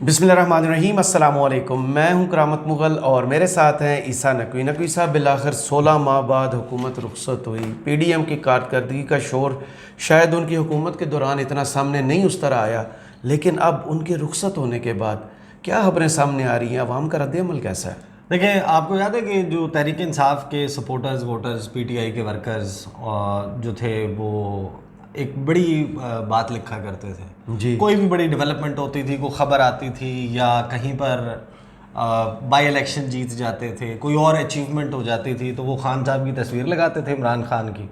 बिस्मिल्लाहिर्रहमानिर्रहीम, अस्सलामुअलैकुम। मैं हूं करामत मुग़ल और मेरे साथ हैं ईसा नकवी। नकवी साहब, बिलाखिर 16 माह बाद हुकूमत रुखसत हुई। पीडीएम की कारकर्दगी का शोर शायद उनकी हुकूमत के दौरान इतना सामने नहीं उस तरह आया, लेकिन अब उनके रुखसत होने के बाद क्या खबरें सामने आ रही हैं? अवाम का रद्द-ए-अमल कैसा है? देखिए, आपको याद है कि जो तहरीक इंसाफ के सपोर्टर्स वोटर्स पीटीआई के वर्कर्स जो थे वो एक बड़ी बात लिखा करते थे जी। कोई भी बड़ी डेवलपमेंट होती थी, कोई ख़बर आती थी या कहीं पर बाई इलेक्शन जीत जाते थे, कोई और अचीवमेंट हो जाती थी तो वो खान साहब की तस्वीर लगाते थे, इमरान खान की,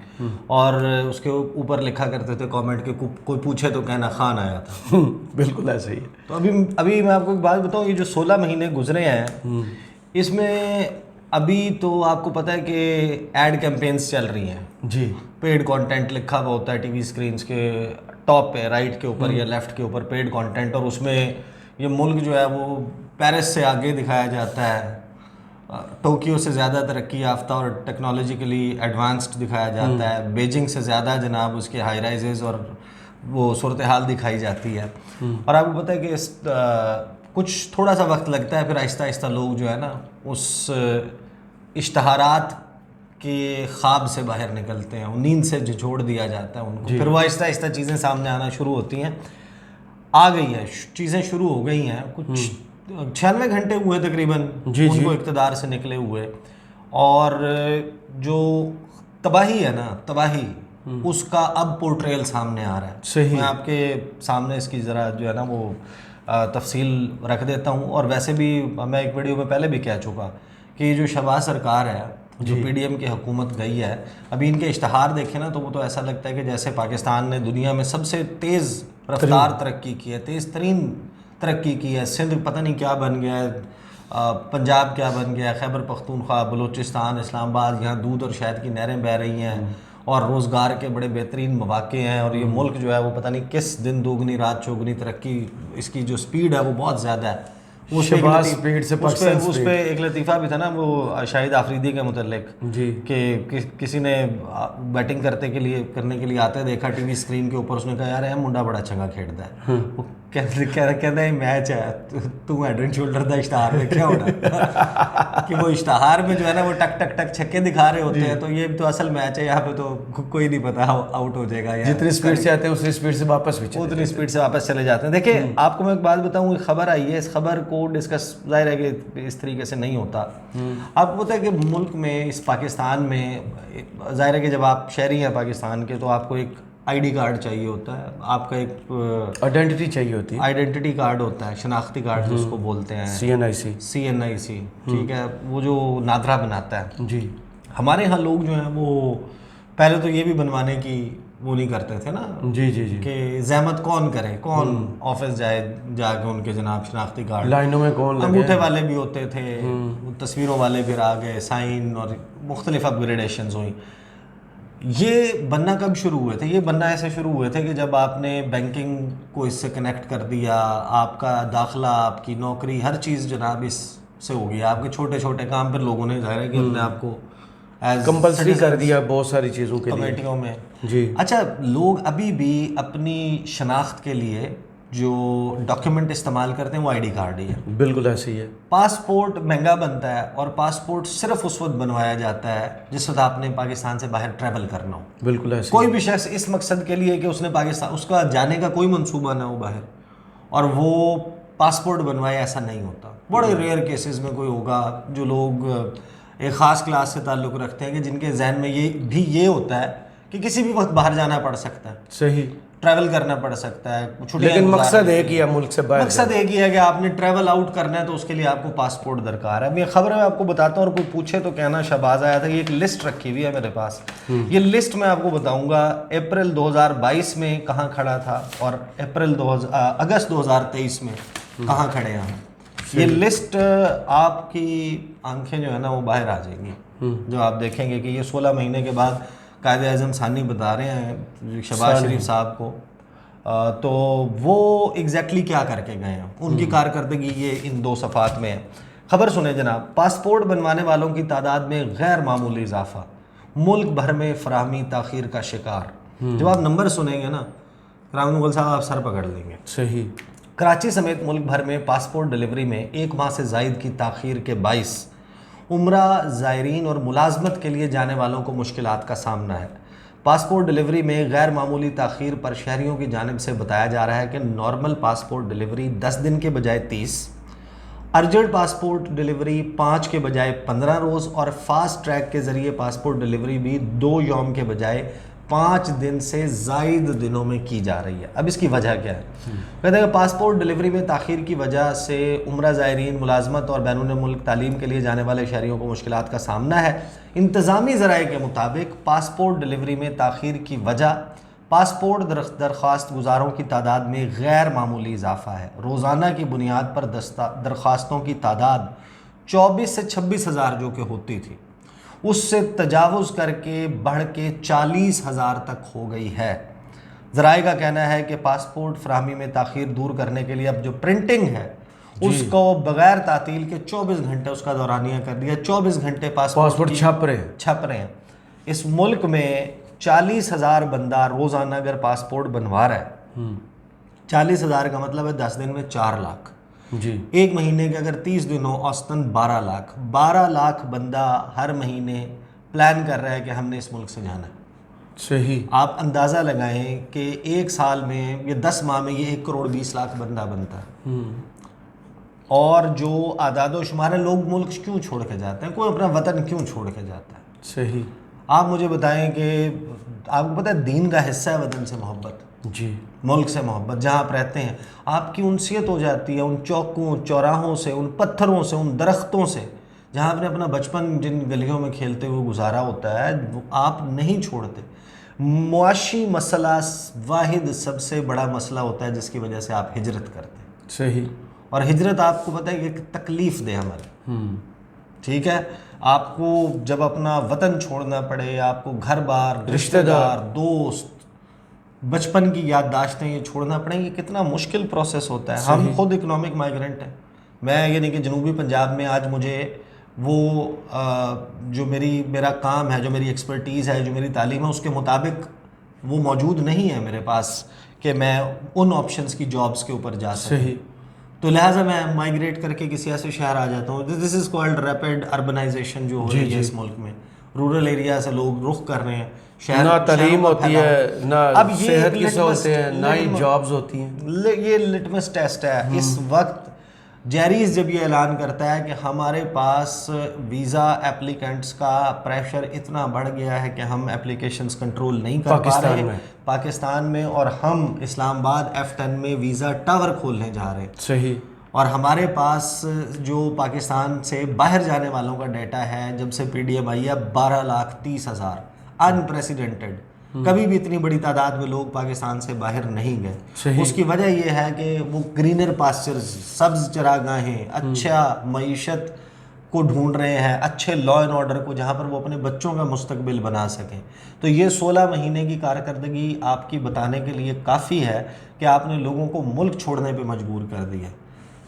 और उसके ऊपर लिखा करते थे कमेंट के कोई पूछे तो कहना खान आया था। बिल्कुल ऐसे ही है। तो अभी मैं आपको एक बात बताऊँ, ये जो 16 महीने गुजरे हैं इसमें अभी तो आपको पता है कि एड कैंपेन्स चल रही हैं जी। पेड कंटेंट लिखा हुआ होता है टीवी स्क्रीन्स के टॉप पे, राइट के ऊपर या लेफ्ट के ऊपर पेड कंटेंट, और उसमें ये मुल्क जो है वो पेरिस से आगे दिखाया जाता है, टोक्यो से ज़्यादा तरक्की याफ्ता और टेक्नोलॉजिकली एडवांस्ड दिखाया जाता है, बीजिंग से ज़्यादा जनाब उसके हाई राइजेज़ और वो सूरत हाल दिखाई जाती है। और आपको पता है कि इस कुछ थोड़ा सा वक्त लगता है, फिर आहिस्ता आहिस्ता लोग जो है ना उस इश्तहारात के ख्वाब से बाहर निकलते हैं, नींद से झोड़ दिया जाता है उनको, फिर वो आहिस्ता आहिस्ता चीज़ें सामने आना शुरू होती हैं। आ गई है चीज़ें, शुरू हो गई हैं, कुछ 96 घंटे हुए तकरीबन उनको इक़्तिदार से निकले हुए, और जो तबाही है ना, तबाही उसका अब पोर्ट्रेयल सामने आ रहा है। सही। मैं आपके सामने इसकी ज़रा जो है ना वो तफसील रख देता हूँ। और वैसे भी मैं एक वीडियो में पहले भी कह चुका कि जो शहबाज सरकार है, जो पीडीएम की हुकूमत गई है, अभी इनके इश्तहार देखें ना तो वो तो ऐसा लगता है कि जैसे पाकिस्तान ने दुनिया में सबसे तेज़ रफ्तार तरक्की की है, तेज़ तरीन तरक्की की है। सिंध पता नहीं क्या बन गया है, पंजाब क्या बन गया, खैबर पख्तूनख्वा, बलूचिस्तान, इस्लामाबाद, यहाँ दूध और शहद की नहरें बह रही हैं और रोज़गार के बड़े बेहतरीन मौक़े हैं, और ये मुल्क जो है वो पता नहीं किस दिन दोगुनी रात चौगुनी तरक्की, इसकी जो स्पीड है वो बहुत ज़्यादा है। उस पे एक लतीफ़ा भी था ना वो शाहिद आफरीदी के मुतल्लिक जी, कि किसी ने बैटिंग करने के लिए आते देखा टीवी स्क्रीन के ऊपर, उसने कहा यार मुंडा बड़ा चंगा खेलता है। वो कहता है मैच है, तू हेड एंड शोल्डर का इश्तहार में क्या हो रहा कि वो इश्तहार में जो है ना वो टक टक टक छक्के दिखा रहे होते हैं, तो ये तो असल मैच है, यहाँ पे तो कोई नहीं पता आउट हो जाएगा, जितनी स्पीड से आते हैं उतनी स्पीड से वापस भी उतनी स्पीड से वापस चले जाते हैं। देखिए, आपको मैं एक बात बताऊँ, एक खबर आई है, इस खबर को डिस्कस जाहिर है कि इस तरीके से नहीं होता। आपको पता है कि मुल्क में, इस पाकिस्तान में, जाहिर है कि जब आप शहरी हैं पाकिस्तान के तो आपको एक आईडी कार्ड चाहिए होता है, आपका एक आइडेंटिटी चाहिए होती है, आइडेंटिटी कार्ड होता है, शनाख्ती कार्ड जिसको बोलते हैं, CNIC, ठीक है, वो जो नादरा बनाता है जी। हमारे यहाँ लोग जो हैं वो पहले तो ये भी बनवाने की वो नहीं करते थे ना जी जी जी, कि जहमत कौन करे, कौन ऑफिस जाके उनके जनाब शनाख्ती कार्ड, लाइनों में कौन लगे, अंगूठे वाले भी होते थे, तस्वीरों वाले भी आ गए, साइन और मुख्तलिफ अपग्रेडेशंस हुई। ये बनना कब शुरू हुए थे? ये बनना ऐसे शुरू हुए थे कि जब आपने बैंकिंग को इससे कनेक्ट कर दिया, आपका दाखिला, आपकी नौकरी, हर चीज़ जनाब इससे हो गई। आपके छोटे छोटे काम पर लोगों ने जाहिर है कि अपने आपको कंपल्सरी कर दिया बहुत सारी चीज़ों के कमेटियों में जी। अच्छा, लोग अभी भी अपनी शनाख्त के लिए जो डॉक्यूमेंट इस्तेमाल करते हैं वो आईडी कार्ड ही है। बिल्कुल ऐसे ही है। पासपोर्ट महंगा बनता है और पासपोर्ट सिर्फ उस वक्त बनवाया जाता है जिस वक्त आपने पाकिस्तान से बाहर ट्रैवल करना हो। बिल्कुल ऐसे। कोई भी शख्स इस मकसद के लिए कि उसने पाकिस्तान, उसका जाने का कोई मंसूबा ना हो बाहर, और वो पासपोर्ट बनवाए, ऐसा नहीं होता। बड़े रेयर केसेस में कोई होगा जो लोग एक ख़ास क्लास से ताल्लुक़ रखते हैं कि जिनके जहन में ये होता है कि किसी भी वक्त बाहर जाना पड़ सकता है, सही, ट्रैवल करना पड़ सकता है, लेकिन मकसद एक ही है, मुल्क से बाहर मकसद एक ही है कि आपने ट्रैवल आउट करना है तो उसके लिए आपको पासपोर्ट दरकार है। अब ये खबर मैं आपको बताता हूँ, और कोई पूछे तो कहना शहबाज आया था। ये एक लिस्ट रखी हुई है मेरे पास, ये लिस्ट मैं आपको बताऊंगा अप्रैल 2022 में कहाँ खड़ा था और अगस्त 2023 में कहाँ खड़े हैं हम। ये लिस्ट आपकी आंखें जो है ना वो बाहर आ जाएंगी जो आप देखेंगे कि ये 16 महीने के बाद कायदे आज़म सानी बता रहे हैं शहबाज शरीफ साहब को, तो वो एग्जैक्टली क्या करके गए हैं, उनकी कारकर्दगी ये इन 2 सफ़ात में है। खबर सुने जनाब, पासपोर्ट बनवाने वालों की तादाद में गैर मामूली इजाफा, मुल्क भर में फराहमी ताख़ीर का शिकार। जब आप नंबर सुनेंगे ना राम मुगल साहब, आप सर पकड़ लेंगे। सही। कराची समेत मुल्क भर में पासपोर्ट डिलीवरी में 1 माह से ज़ायद की ताख़ीर के बाइस उम्रा ज़ायरीन और मुलाजमत के लिए जाने वालों को मुश्किलात का सामना है। पासपोर्ट डिलीवरी में गैर मामूली ताख़ीर पर शहरियों की जानिब से बताया जा रहा है कि नॉर्मल पासपोर्ट डिलीवरी 10 दिन के बजाय 30, अर्जेंट पासपोर्ट डिलीवरी 5 के बजाय 15 रोज़ और फास्ट ट्रैक के ज़रिए पासपोर्ट डिलीवरी भी 2 यौम के बजाय 5 दिन से ज़ायद दिनों में की जा रही है। अब इसकी वजह क्या है? कहते हैं पासपोर्ट डिलीवरी में ताख़ीर की वजह से उम्रा ज़ायरीन, मुलाजमत और बैरून मुल्क तालीम के लिए जाने वाले शहरियों को मुश्किलात का सामना है। इंतज़ामी ज़राए के मुताबिक पासपोर्ट डिलीवरी में ताख़ीर की वजह पासपोर्ट दरख्वास्त गुजारों की तादाद में गैर मामूली इजाफा है। रोज़ाना की बुनियाद पर दरख्वास्तों की तादाद 24 से 26 हज़ार जो कि होती थी, उससे तजावुज़ करके बढ़ के 40 हज़ार तक हो गई है। ज़राए का कहना है कि पासपोर्ट फराहमी में ताख़ीर दूर करने के लिए अब जो प्रिंटिंग है उसको बग़ैर तातील के 24 घंटे उसका दौरानिया कर दिया। 24 घंटे पासपोर्ट छप रहे हैं। इस मुल्क में 40 हज़ार बंदा रोज़ाना अगर पासपोर्ट बनवा रहा है, 40 हज़ार का मतलब है 10 दिन में 4 लाख जी। एक महीने के अगर 30 दिन हो औसतन 12 लाख बंदा हर महीने प्लान कर रहा है कि हमने इस मुल्क से जाना है। सही। आप अंदाज़ा लगाएं कि एक साल में या 10 माह में ये 1 करोड़ 20 लाख बंदा बनता है। और जो आदादो शुमार है, लोग मुल्क क्यों छोड़ के जाते हैं, कोई अपना वतन क्यों छोड़ के जाता है? सही। आप मुझे बताएं कि आपको पता है दीन का हिस्सा है वतन से मोहब्बत जी, मुल्क से मोहब्बत। जहाँ आप रहते हैं आपकी उनसियत हो जाती है उन चौकों चौराहों से, उन पत्थरों से, उन दरख्तों से जहाँ आपने अपना बचपन जिन गलियों में खेलते हुए गुजारा होता है, वो आप नहीं छोड़ते। मुआशी मसला वाहिद सबसे बड़ा मसला होता है जिसकी वजह से आप हिजरत करते हैं। सही। और हिजरत आपको पता है कि तकलीफ़ दे हमारे, ठीक है। आपको जब अपना वतन छोड़ना पड़े, आपको घर बार, रिश्तेदार, दोस्त, बचपन की याददाश्तें ये छोड़ना पड़े, ये कितना मुश्किल प्रोसेस होता है। हम खुद इकोनॉमिक माइग्रेंट हैं। मैं ये नहीं कि जनूबी पंजाब में आज मुझे वो जो मेरा काम है, जो मेरी एक्सपर्टीज़ है, जो मेरी तालीम है, उसके मुताबिक वो मौजूद नहीं है मेरे पास कि मैं उन ऑप्शंस की जॉब्स के ऊपर जा सकूं। तो लिहाजा मैं माइग्रेट करके किसी ऐसे शहर आ जाता हूँ। This is called rapid urbanisation जो हो रही है इस मुल्क में। रूरल एरिया से लोग रुख कर रहे हैं, शहर ना तालीम होती है, ना अब सेहत की होते हैं, ना ही जॉब्स होती हैं। ये लिटमस टेस्ट है। इस वक्त जेरीज जब ये ऐलान करता है कि हमारे पास वीज़ा एप्लीकेंट्स का प्रेशर इतना बढ़ गया है कि हम एप्लीकेशंस कंट्रोल नहीं कर पा रहे हैं पाकिस्तान में, और हम इस्लामाबाद F10 में वीज़ा टावर खोलने जा रहे हैं। सही। और हमारे पास जो पाकिस्तान से बाहर जाने वालों का डाटा है, जब से PDM आई है, 12,30,000, अनप्रेसिडेंटेड। कभी भी इतनी बड़ी तादाद में लोग पाकिस्तान से बाहर नहीं गए। उसकी वजह यह है कि वो ग्रीनर पास्चर्स, सब्ज चरागाहें, अच्छा मईशत को ढूंढ रहे हैं, अच्छे लॉ एंड ऑर्डर को, जहाँ पर वो अपने बच्चों का मुस्तकबिल बना सकें। तो ये 16 महीने की कारकर्दगी आपकी बताने के लिए काफ़ी है कि आपने लोगों को मुल्क छोड़ने पर मजबूर कर दिया।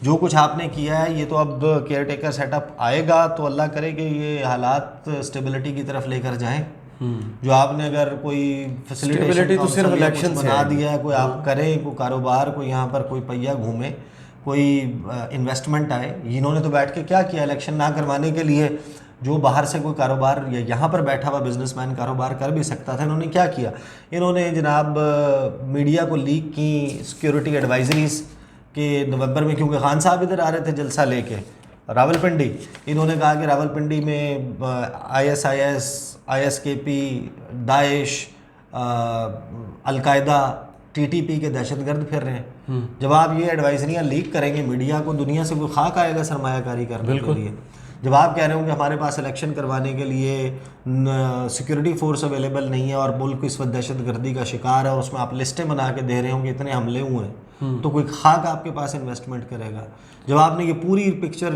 जो कुछ आपने किया है, ये तो अब केयर टेकर सेटअप आएगा तो अल्लाह करे कि ये हालात स्टेबिलिटी की तरफ लेकर जाएं। जो आपने अगर कोई फैसिलिटेशन तो सिर्फ इलेक्शन बना दिया है, कोई आप करें, कोई कारोबार, कोई यहाँ पर कोई पहिया घूमे, कोई इन्वेस्टमेंट आए। इन्होंने तो बैठ के क्या किया, इलेक्शन ना करवाने के लिए जो बाहर से कोई कारोबार या यहाँ पर बैठा हुआ बिजनेसमैन कारोबार कर भी सकता था, इन्होंने क्या किया, इन्होंने जनाब मीडिया को लीक की सिक्योरिटी एडवाइजरीज के नवंबर में, क्योंकि खान साहब इधर आ रहे थे जलसा लेके रावलपिंडी। इन्होंने कहा कि रावलपिंडी में ISIS, ISKP, Daesh, al Qaeda, TTP के दहशतगर्द फिर रहे हैं। जब आप ये एडवाइजरियाँ लीक करेंगे मीडिया को, दुनिया से कोई खाक आएगा सरमायाकारी करने के लिए। जब आप कह रहे हो कि हमारे पास इलेक्शन करवाने के लिए सिक्योरिटी फोर्स अवेलेबल नहीं है और मुल्क इस वक्त दहशतगर्दी का शिकार है, और उसमें आप लिस्टें बना के दे रहे हो कि इतने हमले हुए हैं, तो कोई खाक आपके पास इन्वेस्टमेंट करेगा। जब आपने ये पूरी पिक्चर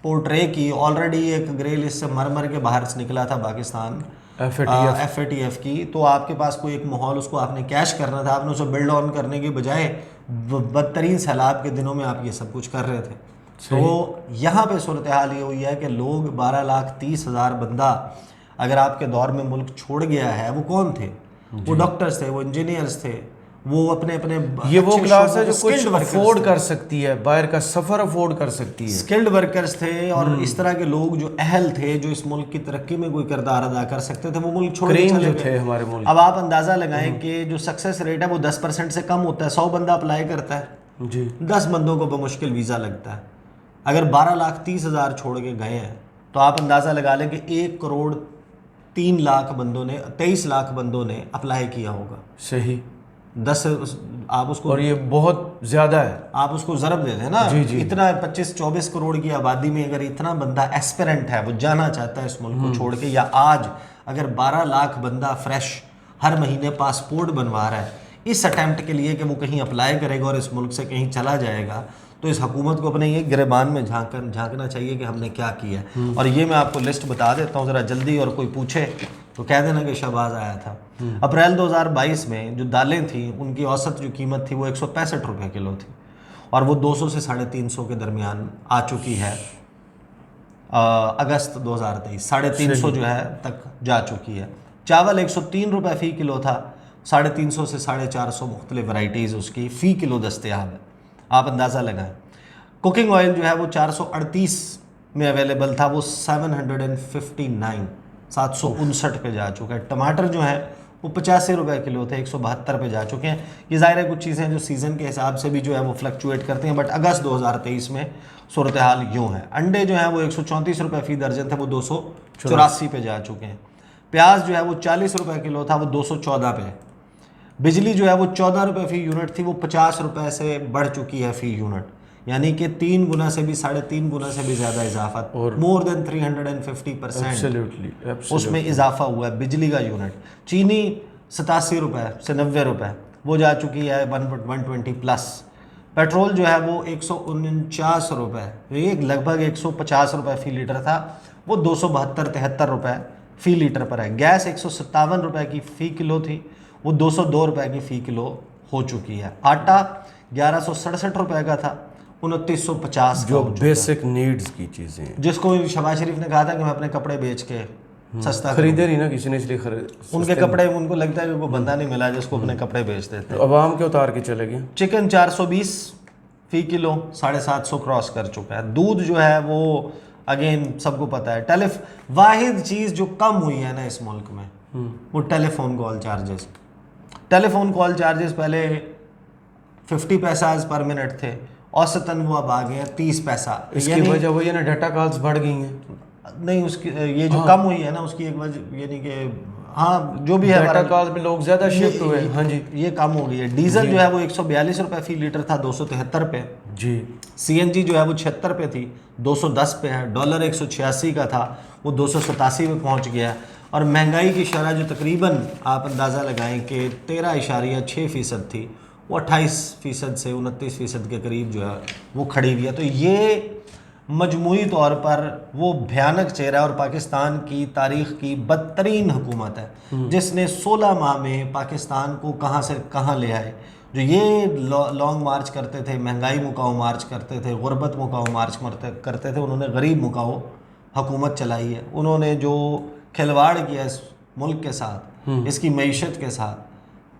पोर्ट्रे की, ऑलरेडी एक ग्रे लिस्ट से मर के बाहर से निकला था पाकिस्तान FATF की, तो आपके पास कोई एक माहौल, उसको आपने कैश करना था, आपने उसे बिल्ड ऑन करने के बजाय बदतरीन सैलाब के दिनों में आप ये सब कुछ कर रहे थे। तो यहाँ पे सूरत हाल ये हुई है कि लोग 12,30,000 बंदा अगर आपके दौर में मुल्क छोड़ गया है, वो कौन थे? वो डॉक्टर्स थे, वो इंजीनियर्स थे, वो अपने अपने ये वो अच्छे क्लास है शौकों जो के कुछ skilled workers अफोर्ड थे। कर सकती है, बाहर का सफर अफोर्ड कर सकती है। स्किल्ड वर्कर्स थे और इस तरह के लोग जो अहल थे, जो इस मुल्क की तरक्की में कोई किरदार अदा कर सकते थे, वो मुल्क छोड़ के क्रीम चले जो गए। थे हमारे मुल्क। अब आप अंदाजा लगाएं कि जो सक्सेस रेट है वो 10% से कम होता है। 100 बंदा अप्लाई करता है, जी 10 बंदों को बमुश्किल वीज़ा लगता है। अगर 12,30,000 छोड़ के गए हैं तो आप अंदाज़ा लगा लें कि 1,03,00,000 बंदों ने, 23 लाख बंदों ने अप्लाई किया होगा। सही। 10 आप उसको, और ये बहुत ज़्यादा है। आप उसको ज़रब देते हैं ना, जी, जी। इतना 25-24 करोड़ की आबादी में अगर इतना बंदा एस्पिरेंट है, वो जाना चाहता है इस मुल्क को छोड़ के, या आज अगर 12 लाख बंदा फ्रेश हर महीने पासपोर्ट बनवा रहा है इस अटेम्प्ट के लिए कि वो कहीं अप्लाई करेगा और इस मुल्क से कहीं चला जाएगा, तो इस हुकूमत को अपने ये गिरबान में झांकना चाहिए कि हमने क्या किया है। और ये मैं आपको लिस्ट बता देता हूँ ज़रा जल्दी, और कोई पूछे तो कह देना कि शहबाज आया था। अप्रैल 2022 में जो दालें थी उनकी औसत जो कीमत थी वो 165 रुपये किलो थी, और वो 200 से 350 के दरमियान आ चुकी है। अगस्त 2023 350 जो है तक जा चुकी है। चावल 103 रुपये फ़ी किलो था, 350 से 450 मुख्तलिफ वैराइटीज़ उसकी फ़ी किलो दस्तयाब है, आप अंदाज़ा लगाएं। कुकिंग ऑयल जो है वो 438 में अवेलेबल था, वो 759 पे जा चुका है। टमाटर जो है वो 85 रुपये किलो थे, 172 पे जा चुके हैं। ये ज़ाहिर है कुछ चीज़ें जो सीज़न के हिसाब से भी जो है वो फ्लक्चुएट करते हैं, बट अगस्त 2023 में सूरत हाल यूँ है। अंडे जो है वो 134 रुपये फ़ी दर्जन थे, वो 284 पे जा चुके हैं। प्याज जो है वो 40 रुपये किलो था, वो 214 पे। बिजली जो है वो 14 रुपये फ़ी यूनिट थी, वो 50 रुपये से बढ़ चुकी है फ़ी यूनिट, यानी कि 3 गुना से भी 3.5 गुना से भी ज़्यादा इजाफा, और मोर देन 350% एब्सोल्युटली उसमें इजाफा हुआ है बिजली का यूनिट। चीनी 87 रुपये से 90 रुपये, वो जा चुकी है 120 प्लस। पेट्रोल जो है वो 149 रुपये, ये लगभग 150 रुपये फ़ी लीटर था, वो 272-73 रुपये फ़ी लीटर पर है। गैस 157 रुपये की फ़ी किलो थी, वो 202 रुपये की फ़ी किलो हो चुकी है। आटा 1167 रुपये का था, 2950 जो बेसिक नीड्स की चीज़ें हैं, जिसको शहबाज शरीफ ने कहा था कि मैं अपने कपड़े बेच के सस्ता खरीदे नहीं ना किसी ने, इसलिए उनके कपड़े, उनको लगता है कि कोई बंदा नहीं मिला जिसको अपने कपड़े बेच देते। तो अवाम के उतार के चले गए। चिकन 420 फ़ी किलो 750 क्रॉस कर चुका है। दूध जो है वो अगेन सबको पता है। वाहिद चीज़ जो कम हुई है ना इस मुल्क में वो telephone call charges. Telephone call charges पहले 50 पैसा पर मिनट थे, औसतन वो अब आ गए हैं 30 पैसा। इसकी वजह वही है ना, डाटा कॉल्स बढ़ गई हैं। नहीं, उसकी ये जो कम हुई है ना उसकी एक वजह, यानी कि हाँ जो भी है डाटा कॉल में लोग ज़्यादा शिफ्ट हुए। हाँ जी, ये कम हो गई है। डीजल जो है वो 142 रुपये फ़ी लीटर था, 273 पे। जी सीएनजी जो है वो 76 पे थी, 210 पे है। डॉलर 186 का था, वो 287 पे पहुंच गया। और महंगाई की शरह जो तकरीबन आप अंदाज़ा लगाएं कि 13.6% थी, वो 28% से 29% के करीब जो है वो खड़ी हुई है। तो ये मजमूई तौर पर वो भयानक चेहरा और पाकिस्तान की तारीख़ की बदतरीन हुकूमत है, जिसने 16 माह में पाकिस्तान को कहाँ से कहाँ ले आए। जो ये लॉन्ग मार्च करते थे, महंगाई मुकाओ मार्च करते थे, गुर्बत मुकाओ मार्च करते थे, उन्होंने गरीब मुकाओ हुकूमत चलाई है। उन्होंने जो खिलवाड़ किया इस मुल्क के साथ, इसकी मईशत के साथ,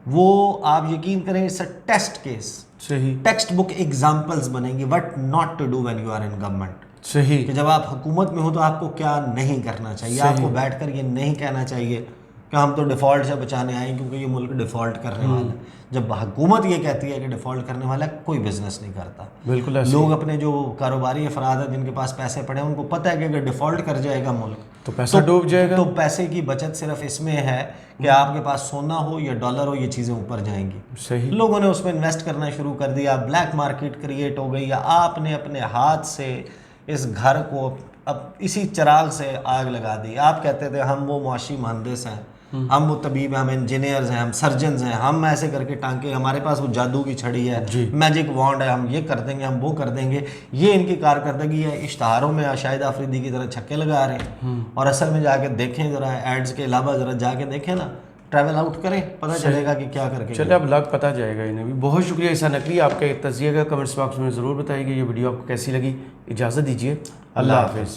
वो आप यकीन करें इट्स अ टेस्ट केस। सही, टेक्स्ट बुक एग्जाम्पल्स बनेंगी what not to do when you are in government. सही कि जब आप हुकूमत में हो तो आपको क्या नहीं करना चाहिए। आपको बैठकर ये नहीं कहना चाहिए कि हम तो डिफ़ॉल्ट से बचाने आए क्योंकि ये मुल्क डिफ़ॉल्ट करने वाला है। जब हुकूमत ये कहती है कि डिफ़ॉल्ट करने वाला है, कोई बिजनेस नहीं करता। बिल्कुल ऐसे। लोग अपने जो कारोबारी अफराद हैं जिनके पास पैसे पड़े हैं, उनको पता है कि अगर डिफ़ॉल्ट कर जाएगा मुल्क तो पैसा डूब जाएगा। तो पैसे की बचत सिर्फ इसमें है कि आपके पास सोना हो या डॉलर हो, ये चीज़ें ऊपर जाएंगी। सही, लोगों ने उसमें इन्वेस्ट करना शुरू कर दिया, ब्लैक मार्केट क्रिएट हो गई, या आपने अपने हाथ से इस घर को अब इसी चिराग से आग लगा दी। आप कहते थे हम वो मुआशी मुहंदिस हैं, हम वो तबीब हैं, हम इंजीनियर्स हैं, हम सर्जन्स हैं, हम ऐसे करके टांके, हमारे पास वो जादू की छड़ी है, मैजिक वॉन्ड है, हम ये कर देंगे, हम वो कर देंगे। ये इनकी कारकर्दगी है। इश्तहारों में शाहिद आफरीदी की तरह छक्के लगा रहे हैं, और असल में जाके देखें ज़रा, एड्स के अलावा ज़रा जाके देखें ना, ट्रैवल आउट करें, पता चलेगा कि क्या करके। चले अब लग पता जाएगा इन्हें भी। बहुत शुक्रिया ईसा नकवी, आपके तज़किया का कमेंट्स बॉक्स में ज़रूर बताइएगा। ये वीडियो आपको कैसी लगी। इजाज़त दीजिए, अल्लाह हाफ़िज़।